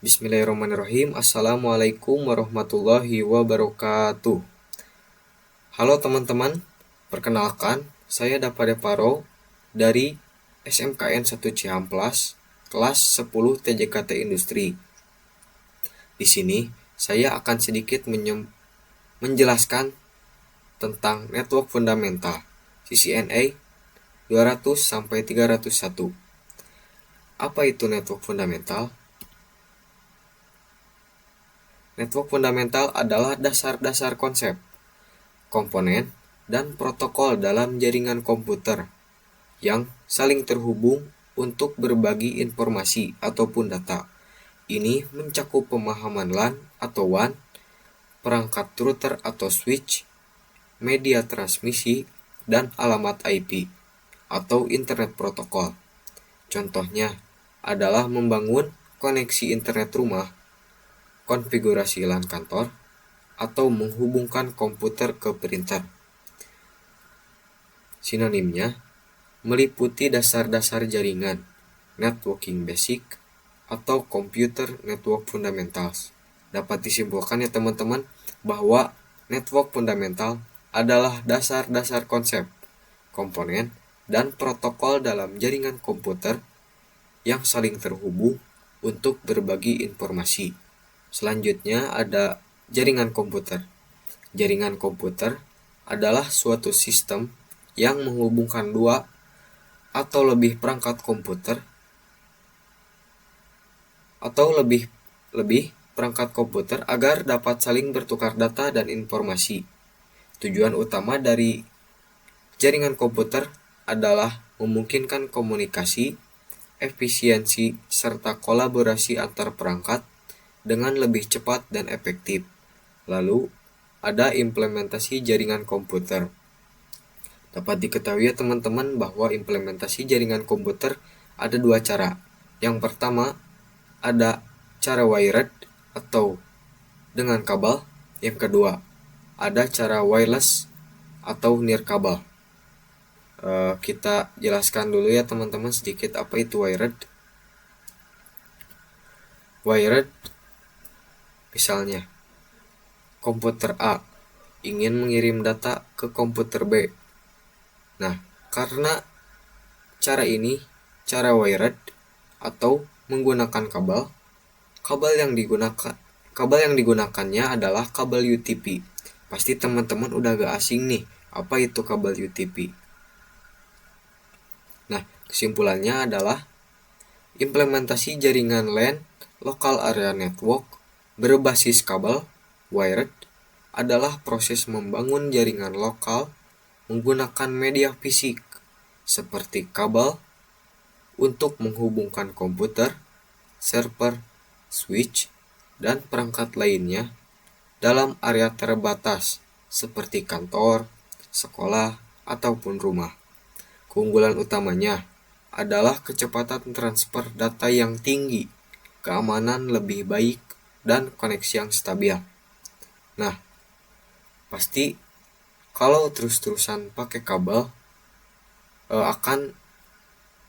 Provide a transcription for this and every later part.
Bismillahirrahmanirrahim. Assalamualaikum warahmatullahi wabarakatuh. Halo teman-teman, perkenalkan saya Dapade Paro dari SMKN 1 Cihamplas, kelas 10 TJKT Industri. Di sini saya akan sedikit menjelaskan tentang network fundamental CCNA 200-301. Apa itu network fundamental? Network fundamental adalah dasar-dasar konsep, komponen, dan protokol dalam jaringan komputer yang saling terhubung untuk berbagi informasi ataupun data. Ini mencakup pemahaman LAN atau WAN, perangkat router atau switch, media transmisi, dan alamat IP atau internet protokol. Contohnya adalah membangun koneksi internet rumah, konfigurasi LAN kantor, atau menghubungkan komputer ke printer. Sinonimnya meliputi dasar-dasar jaringan, networking basic, atau computer network fundamentals. Dapat disimpulkan ya teman-teman bahwa network fundamental adalah dasar-dasar konsep, komponen, dan protokol dalam jaringan komputer yang saling terhubung untuk berbagi informasi. Selanjutnya ada jaringan komputer. Jaringan komputer adalah suatu sistem yang menghubungkan dua atau lebih perangkat komputer perangkat komputer agar dapat saling bertukar data dan informasi. Tujuan utama dari jaringan komputer adalah memungkinkan komunikasi, efisiensi, serta kolaborasi antar perangkat dengan lebih cepat dan efektif. Lalu, ada implementasi jaringan komputer. Dapat diketahui ya teman-teman bahwa implementasi jaringan komputer ada dua cara. Yang pertama, ada cara wired atau dengan kabel. Yang kedua, ada cara wireless atau nirkabel. Kita jelaskan dulu ya teman-teman sedikit apa itu wired. Wired, misalnya, komputer A ingin mengirim data ke komputer B. Nah, karena cara ini, cara wired atau menggunakan kabel yang digunakannya adalah kabel UTP. Pasti teman-teman udah gak asing nih, apa itu kabel UTP. Nah, kesimpulannya adalah implementasi jaringan LAN Local Area Network berbasis kabel wired adalah proses membangun jaringan lokal menggunakan media fisik seperti kabel untuk menghubungkan komputer, server, switch, dan perangkat lainnya dalam area terbatas seperti kantor, sekolah, ataupun rumah. Keunggulan utamanya adalah kecepatan transfer data yang tinggi, keamanan lebih baik, dan koneksi yang stabil. Nah, pasti kalau terus-terusan pakai kabel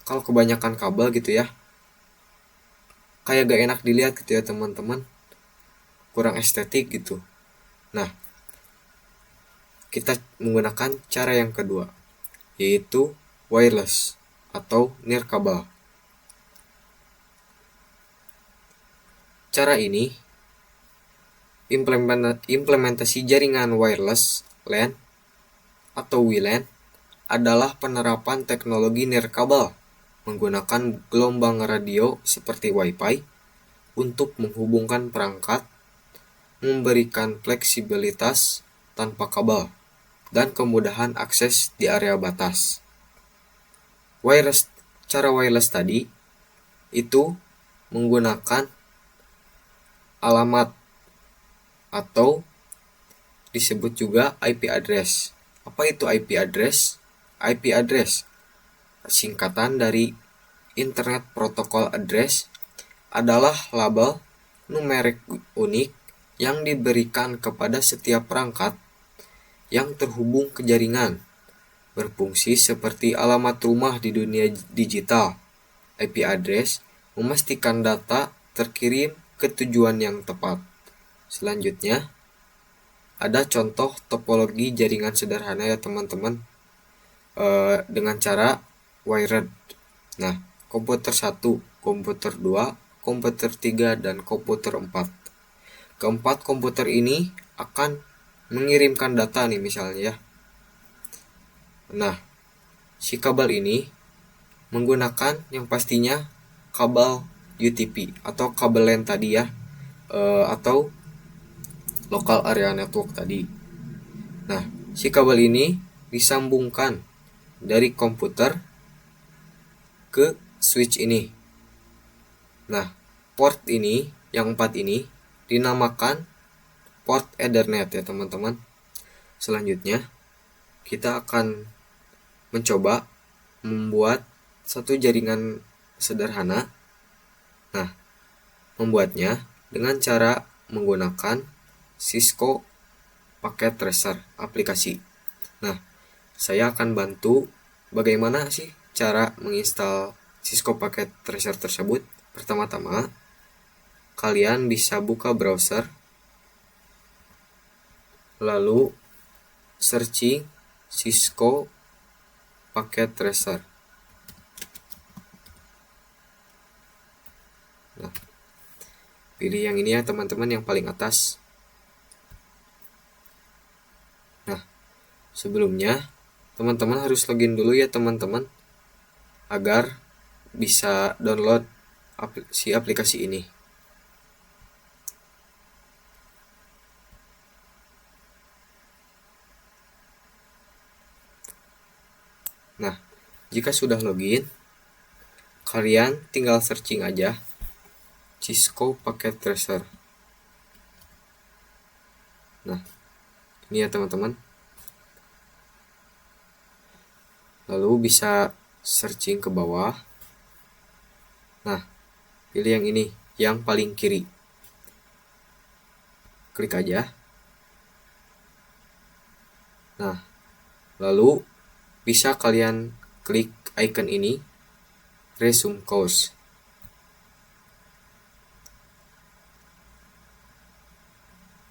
kalau kebanyakan kabel gitu ya, kayak gak enak dilihat gitu ya teman-teman, kurang estetik gitu. Nah, kita menggunakan cara yang kedua, yaitu wireless atau nirkabel. Cara ini implementasi jaringan wireless LAN atau WLAN adalah penerapan teknologi nirkabel menggunakan gelombang radio seperti Wi-Fi untuk menghubungkan perangkat, memberikan fleksibilitas tanpa kabel, dan kemudahan akses di area batas. Cara wireless tadi itu menggunakan alamat atau disebut juga IP address. Apa itu IP address? IP address, singkatan dari Internet Protocol Address, adalah label numerik unik yang diberikan kepada setiap perangkat yang terhubung ke jaringan, berfungsi seperti alamat rumah di dunia digital. IP address memastikan data terkirim ke tujuan yang tepat. Selanjutnya, ada contoh topologi jaringan sederhana ya teman-teman, dengan cara wired. Nah, komputer 1, komputer 2, komputer 3, dan komputer 4. Keempat komputer ini akan mengirimkan data nih misalnya ya. Nah, si kabel ini menggunakan yang pastinya kabel UTP atau kabel LAN tadi ya, atau local area network tadi. Nah, si kabel ini disambungkan dari komputer ke switch ini. Nah, port ini, yang 4 ini, dinamakan port Ethernet ya teman-teman. Selanjutnya, kita akan mencoba membuat satu jaringan sederhana. Nah, membuatnya dengan cara menggunakan Cisco Packet Tracer aplikasi. Nah, saya akan bantu bagaimana sih cara menginstal Cisco Packet Tracer tersebut. Pertama-tama, kalian bisa buka browser, lalu searching Cisco Packet Tracer. Nah, pilih yang ini ya teman-teman, yang paling atas. Nah, sebelumnya teman-teman harus login dulu ya teman-teman, agar bisa download si aplikasi ini. Nah, jika sudah login, kalian tinggal searching aja Cisco Packet Tracer. Nah, ini ya teman-teman. Lalu bisa searching ke bawah. Nah, pilih yang ini, yang paling kiri. Klik aja. Nah, lalu bisa kalian klik icon ini, resume course.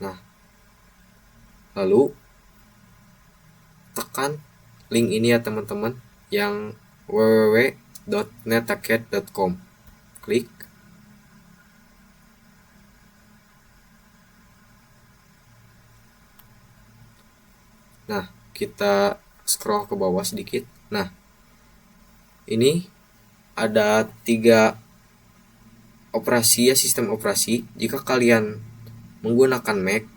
Nah, lalu tekan link ini ya teman-teman, yang www.netaket.com. Klik. Nah, kita scroll ke bawah sedikit. Nah, ini ada 3 operasi ya, sistem operasi. Jika kalian menggunakan Mac,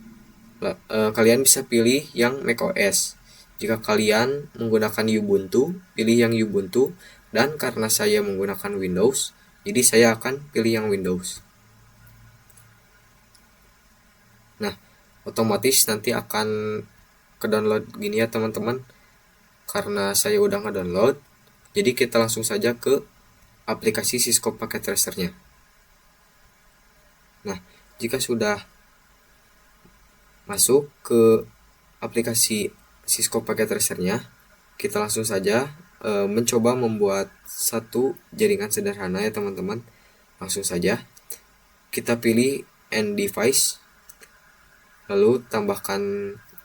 kalian bisa pilih yang macOS. Jika kalian menggunakan Ubuntu, pilih yang Ubuntu. Dan karena saya menggunakan Windows, jadi saya akan pilih yang Windows. Nah, otomatis nanti akan ke download gini ya teman-teman. Karena saya udah nge-download, jadi kita langsung saja ke aplikasi Cisco Packet Tracer-nya. Nah, jika sudah masuk ke aplikasi Cisco Packet Tracer-nya, kita langsung saja mencoba membuat satu jaringan sederhana ya teman-teman. Langsung saja kita pilih end device, lalu tambahkan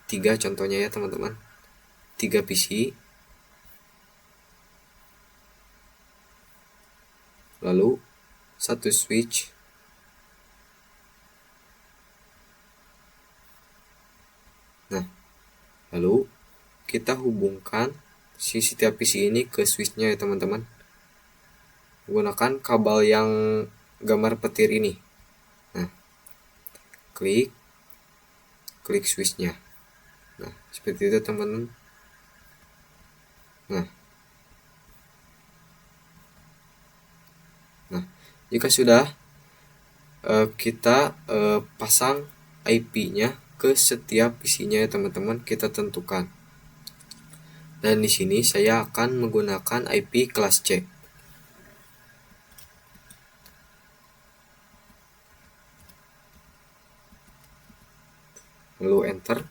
3 contohnya ya teman-teman, 3 PC, lalu 1 switch, nah lalu kita hubungkan si setiap PC ini ke switchnya ya teman-teman, menggunakan kabel yang gambar petir ini. Nah, klik switchnya. Nah, seperti itu teman-teman. Nah, jika sudah, kita pasang IP-nya ke setiap PC-nya ya teman-teman, kita tentukan. Dan di sini saya akan menggunakan IP kelas C. Lalu enter,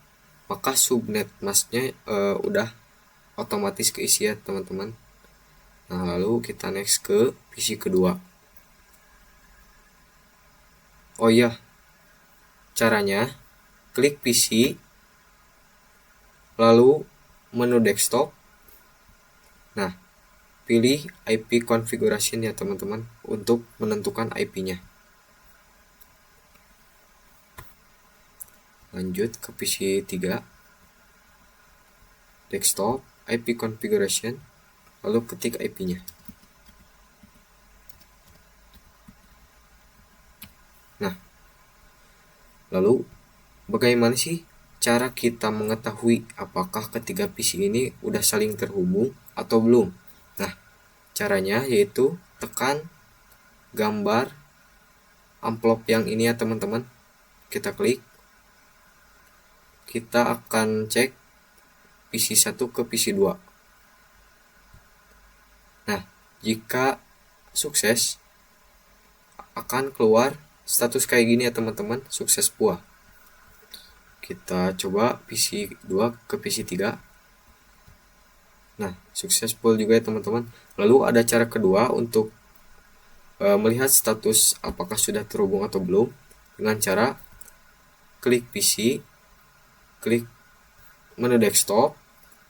maka subnet masknya udah otomatis keisi ya teman-teman. Nah, lalu kita next ke PC kedua. Oh iya, caranya klik PC, lalu menu desktop. Nah, pilih IP configuration ya teman-teman untuk menentukan IP-nya. Lanjut ke PC 3, desktop, IP configuration, lalu ketik IP-nya. Nah, lalu bagaimana sih cara kita mengetahui apakah ketiga PC ini udah saling terhubung atau belum? Nah, caranya yaitu tekan gambar amplop yang ini ya teman-teman. Kita klik. Kita akan cek PC 1 ke PC 2. Nah, jika sukses akan keluar status kayak gini ya teman-teman, sukses puas. Kita coba PC 2 ke PC 3. Nah, successful juga ya teman-teman. Lalu ada cara kedua untuk melihat status apakah sudah terhubung atau belum, dengan cara klik PC, klik menu desktop,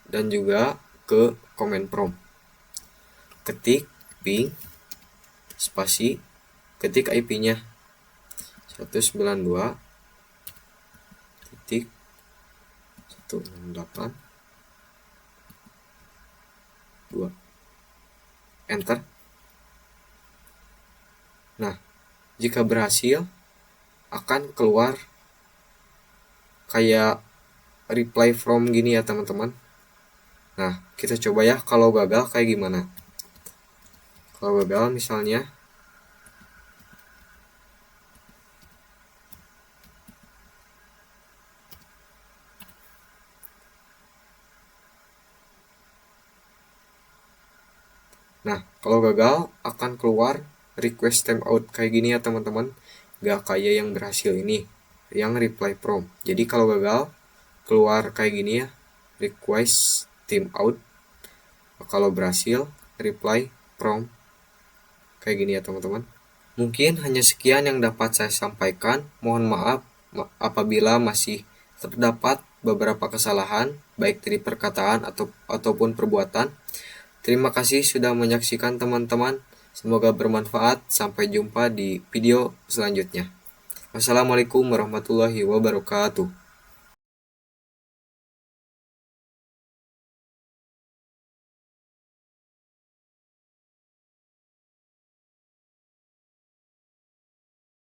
dan juga ke command prompt. Ketik ping spasi, ketik IP-nya 192.168.2. Enter. Nah, jika berhasil akan keluar kayak reply from gini ya teman-teman. Nah, kita coba ya kalau gagal kayak gimana. Kalau gagal misalnya kalau gagal akan keluar request timeout kayak gini ya teman-teman. Gak kayak yang berhasil ini, yang reply from. Jadi kalau gagal keluar kayak gini ya, request timeout. Kalau berhasil reply from kayak gini ya teman-teman. Mungkin hanya sekian yang dapat saya sampaikan. Mohon maaf apabila masih terdapat beberapa kesalahan baik dari perkataan ataupun perbuatan. Terima kasih sudah menyaksikan teman-teman. Semoga bermanfaat. Sampai jumpa di video selanjutnya. Wassalamualaikum warahmatullahi wabarakatuh.